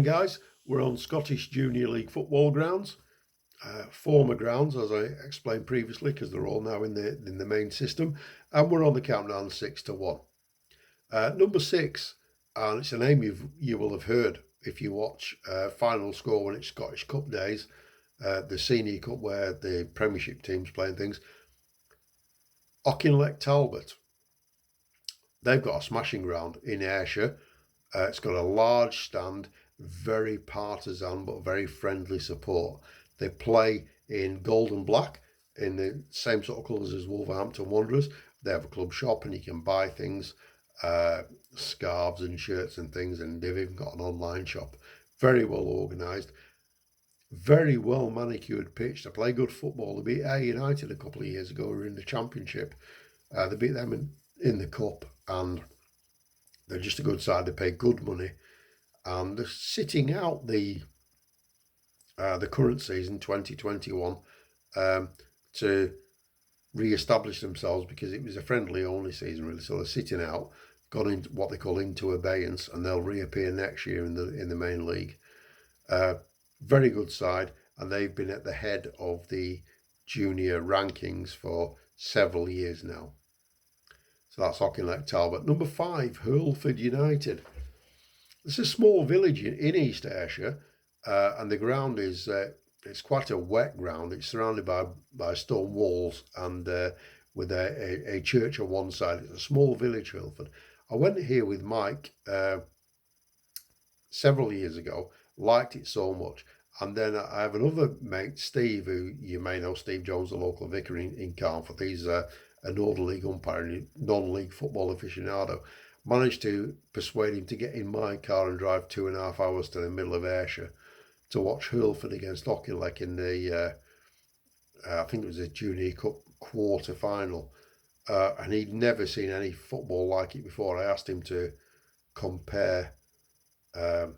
Guys, we're on Scottish Junior League football grounds, former grounds, as I explained previously, because they're all now in the main system, and we're on the countdown 6-1. Number 6, and it's a name you will have heard if you watch final score when it's Scottish Cup days, the Senior Cup where the Premiership teams playing things. Auchinleck Talbot. They've got a smashing ground in Ayrshire. It's got a large stand, very partisan but very friendly support. They play in gold and black, in the same sort of colours as Wolverhampton Wanderers. They have a club shop and you can buy things, scarves and shirts and things, and they've even got an online shop. Very well organised, very well manicured pitch. They play good football. They beat Ayr United a couple of years ago, who were in the Championship. They beat them in the Cup, and they're just a good side. They pay good money, and they're sitting out the current season 2021 to re-establish themselves, because it was a friendly only season really. So they're sitting out, gone into what they call into abeyance, and they'll reappear next year in the main league. Very good side, and they've been at the head of the junior rankings for several years now. So that's Auchinleck Talbot. Number 5, Hurlford United. It's a small village in East Ayrshire, and the ground is it's quite a wet ground. It's surrounded by stone walls and with a church on one side. It's a small village, Hurlford. I went here with Mike several years ago, liked it so much. And then I have another mate, Steve, who you may know, Steve Jones, the local vicar in Carnforth. He's a Northern League umpire and non-league football aficionado. Managed to persuade him to get in my car and drive 2.5 hours to the middle of Ayrshire to watch Hurlford against Auchinleck in the, I think it was a Junior Cup quarter final. And he'd never seen any football like it before. I asked him to compare the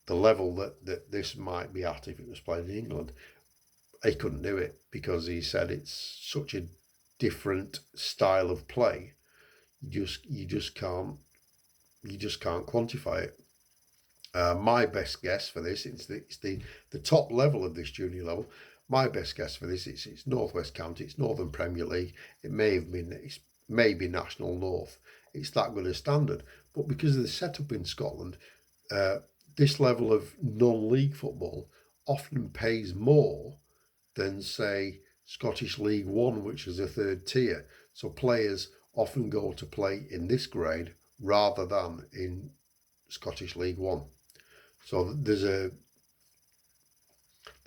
level that this might be at if it was played in England. He couldn't do it, because he said it's such a different style of play. You just can't quantify it. My best guess for this, it's the top level of this junior level. My best guess for this, it's Northwest County, it's Northern Premier League. It may be National North. It's that good a standard, but because of the setup in Scotland, this level of non-league football often pays more than, say, Scottish League One, which is a third tier. So players often go to play in this grade rather than in Scottish League One. So there's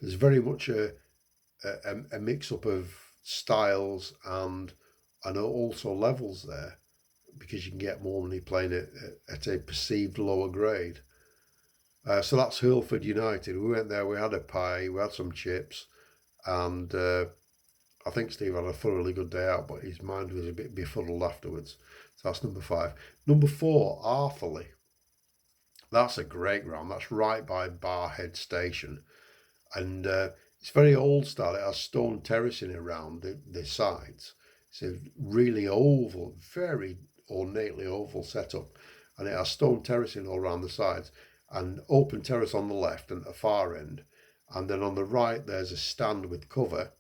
very much a mix-up of styles and also levels there, because you can get more money playing at a perceived lower grade. So that's Hurlford United. We went there, we had a pie, we had some chips, and I think Steve had a thoroughly good day out, but his mind was a bit befuddled afterwards. So that's number 5. Number 4, Arthurlie. That's a great ground. That's right by Barhead Station. And it's very old style. It has stone terracing around the sides. It's a really oval, very ornately oval setup. And it has stone terracing all around the sides, and open terrace on the left and at the far end. And then on the right, there's a stand with cover.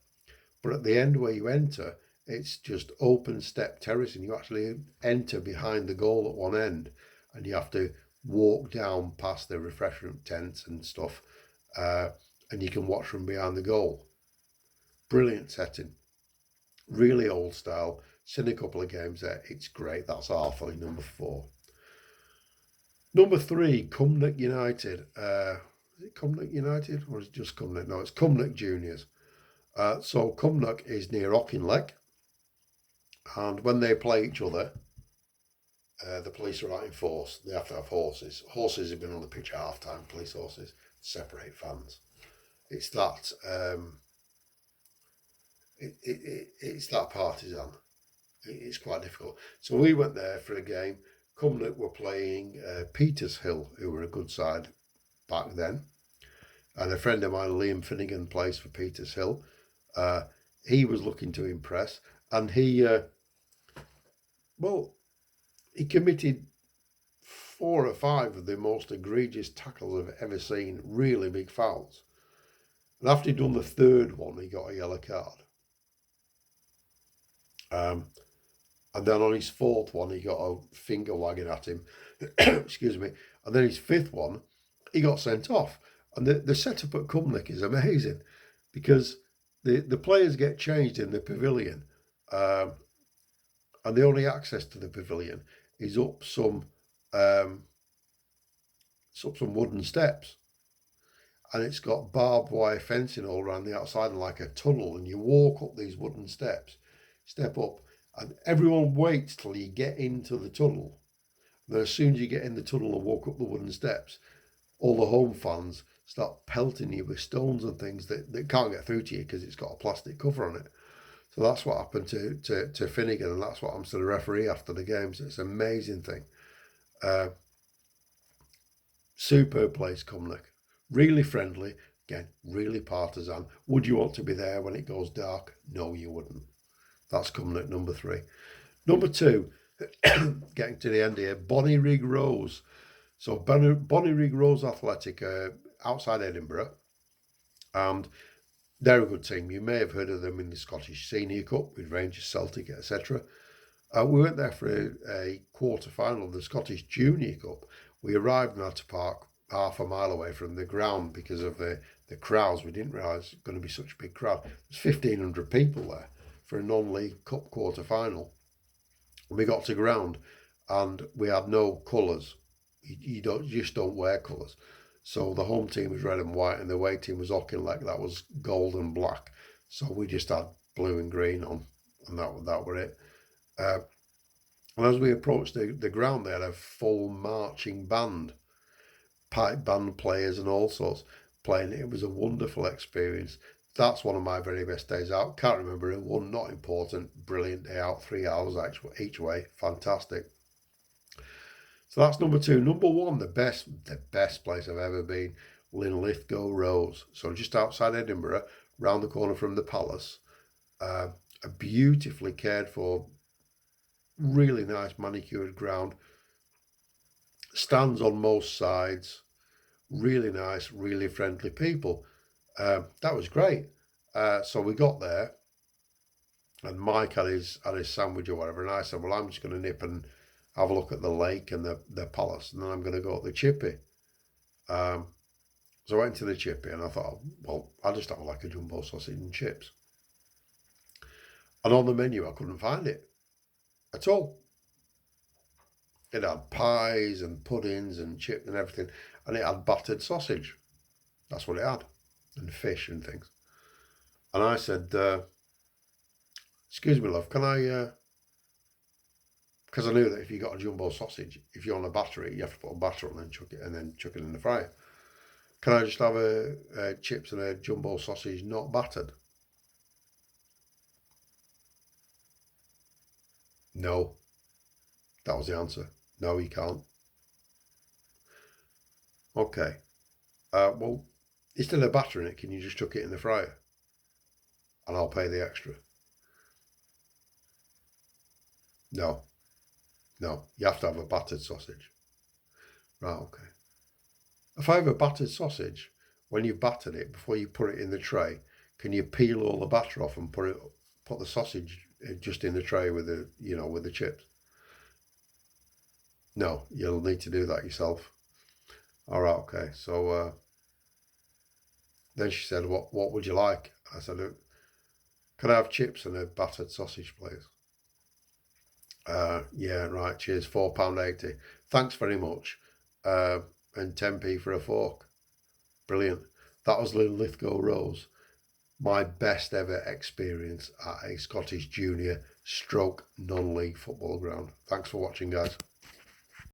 But at the end where you enter, it's just open step terracing. You actually enter behind the goal at one end, and you have to walk down past the refreshment tents and stuff, and you can watch from behind the goal. Brilliant setting, really old style. Seen a couple of games there. It's great. That's Arthurlie, number 4. Number 3, Cumnock United. Is it Cumnock United, or is it just Cumnock? No, it's Cumnock Juniors. So Cumnock is near Auchinleck, and when they play each other, the police are out in force. They have to have horses. Horses have been on the pitch at half time. Police horses separate fans. It's that. It's that partisan. It's quite difficult. So we went there for a game. Cumnock were playing Petershill, who were a good side back then. And a friend of mine, Liam Finnegan, plays for Petershill. He was looking to impress, and he committed 4 or 5 of the most egregious tackles I've ever seen, really big fouls. And after he'd done the third one, he got a yellow card. And then on his fourth one, he got a finger wagging at him. Excuse me. And then his fifth one, he got sent off. And the setup at Cumnock is amazing because the players get changed in the pavilion. And the only access to the pavilion is up some wooden steps. And it's got barbed wire fencing all around the outside and like a tunnel. And you walk up these wooden steps, step up, and everyone waits till you get into the tunnel. And then as soon as you get in the tunnel and walk up the wooden steps, all the home fans start pelting you with stones and things that can't get through to you because it's got a plastic cover on it. So that's what happened to Finnegan, and that's what happens to the referee after the game. So it's an amazing thing. Superb place, Cumnock. Really friendly. Again, really partisan. Would you want to be there when it goes dark? No, you wouldn't. That's Cumnock, number 3. Number 2, getting to the end here, Bonnyrigg Rose. So Bonnyrigg Rose Athletic outside Edinburgh, and they're a good team. You may have heard of them in the Scottish Senior Cup with Rangers, Celtic, etc. We went there for a quarter-final of the Scottish Junior Cup. We arrived in Atta Park half a mile away from the ground because of the crowds. We didn't realise it was going to be such a big crowd. There's 1,500 people there for a non-league cup quarter-final. We got to ground and we had no colours. You just don't wear colours. So the home team was red and white and the away team was Auchinleck, that was gold and black. So we just had blue and green on, and that were it. And as we approached the ground, they had a full marching band, pipe band players and all sorts playing. It was a wonderful experience. That's one of my very best days out. Can't remember who won, not important. Brilliant day out, 3 hours each way. Fantastic. So that's number 2. Number 1, the best place I've ever been, Linlithgow Rose. So just outside Edinburgh, round the corner from the Palace. A beautifully cared for, really nice manicured ground. Stands on most sides. Really nice, really friendly people. That was great. So we got there, and Mike had his sandwich or whatever, and I said, well, I'm just going to nip and have a look at the lake and the palace, and then I'm going to go at the chippy. So I went to the chippy, and I thought, well, I'll just have like a jumbo sausage and chips. And on the menu, I couldn't find it at all. It had pies and puddings and chips and everything, and it had battered sausage. That's what it had, and fish and things. And I said, excuse me, love, can I, because I knew that if you got a jumbo sausage, if you want to batter it, you have to put a batter on and then chuck it in the fryer. Can I just have a chips and a jumbo sausage not battered? No. That was the answer. No, you can't. Okay. Well, instead of battering it, can you just chuck it in the fryer? And I'll pay the extra. No. No, you have to have a battered sausage. Right, okay. If I have a battered sausage, when you've battered it, before you put it in the tray, can you peel all the batter off and put the sausage just in the tray with the chips? No, you'll need to do that yourself. All right, okay. So then she said, what would you like? I said, can I have chips and a battered sausage, please? Yeah, right, cheers, £4.80. Thanks very much. And 10p for a fork. Brilliant. That was Linlithgow Rose. My best ever experience at a Scottish junior / non-league football ground. Thanks for watching, guys.